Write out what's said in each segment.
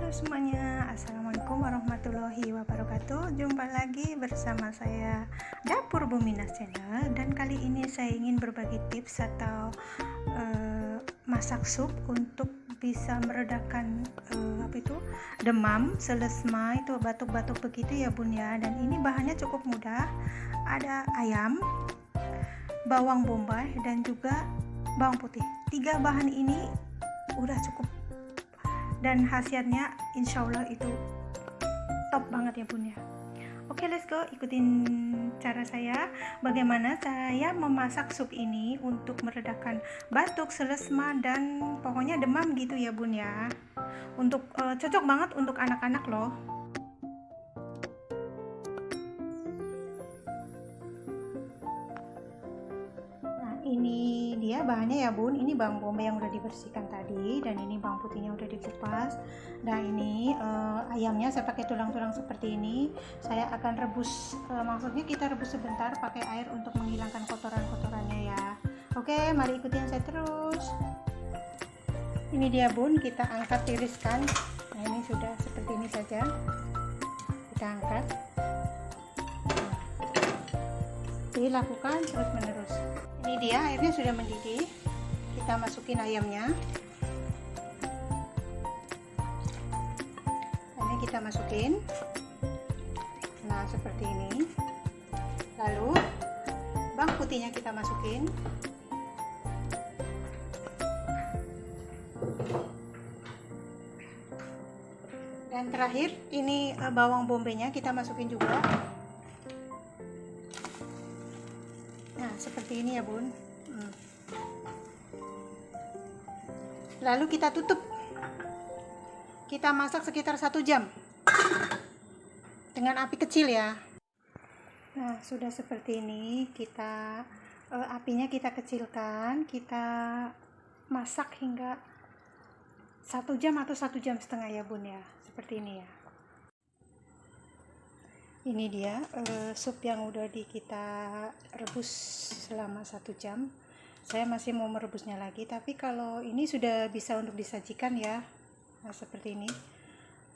Halo semuanya, Assalamualaikum warahmatullahi wabarakatuh. Jumpa lagi bersama saya Dapur Buminas Channel. Dan kali ini saya ingin berbagi tips atau masak sup untuk bisa meredakan demam, selesma, itu batuk-batuk begitu ya bun ya. Dan ini bahannya cukup mudah. Ada ayam, bawang bombay, dan juga bawang putih. 3 bahan ini udah cukup, dan khasiatnya insya Allah itu top banget ya bun ya. Oke, let's go, ikutin cara saya bagaimana saya memasak sup ini untuk meredakan batuk, selesma, dan pokoknya demam gitu ya bun ya. Untuk cocok banget untuk anak-anak loh. Ini dia bahannya ya bun. Ini bawang bombay yang udah dibersihkan tadi, dan ini bawang putihnya udah dikupas. Nah ini ayamnya saya pakai tulang-tulang seperti ini. Saya akan rebus, maksudnya kita rebus sebentar pakai air untuk menghilangkan kotoran-kotorannya ya. Oke, mari ikutin saya terus. Ini dia bun, kita angkat, tiriskan. Nah ini sudah seperti ini saja, kita angkat. Dilakukan terus menerus. Ini dia, airnya sudah mendidih. Kita masukin ayamnya. Ini kita masukin. Nah seperti ini. Lalu bawang putihnya kita masukin. Dan terakhir ini bawang bombaynya kita masukin juga. Nah seperti ini ya bun. Lalu kita tutup, kita masak sekitar 1 jam dengan api kecil ya. Nah sudah seperti ini, kita apinya kita kecilkan, kita masak hingga 1 jam atau 1,5 jam ya bun ya, seperti ini ya. Ini dia sup yang udah kita rebus selama 1 jam. Saya masih mau merebusnya lagi, tapi kalau ini sudah bisa untuk disajikan ya. Nah seperti ini.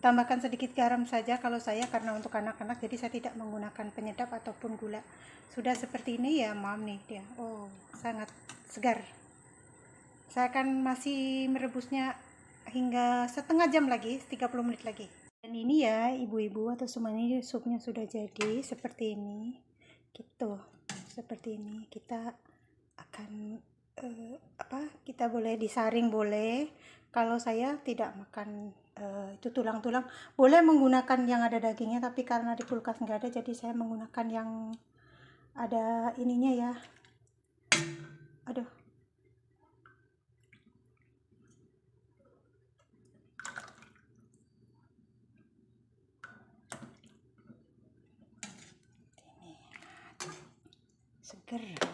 Tambahkan sedikit garam saja kalau saya, karena untuk anak-anak jadi saya tidak menggunakan penyedap ataupun gula. Sudah seperti ini ya mam nih dia. Oh sangat segar. Saya akan masih merebusnya hingga 1/2 jam lagi, 30 menit lagi. Dan ini ya ibu-ibu atau semuanya, supnya sudah jadi seperti ini gitu. Seperti ini kita akan kita boleh disaring, boleh. Kalau saya tidak makan itu tulang-tulang, boleh menggunakan yang ada dagingnya, tapi karena di kulkas nggak ada jadi saya menggunakan yang ada ininya ya. Aduh, seger.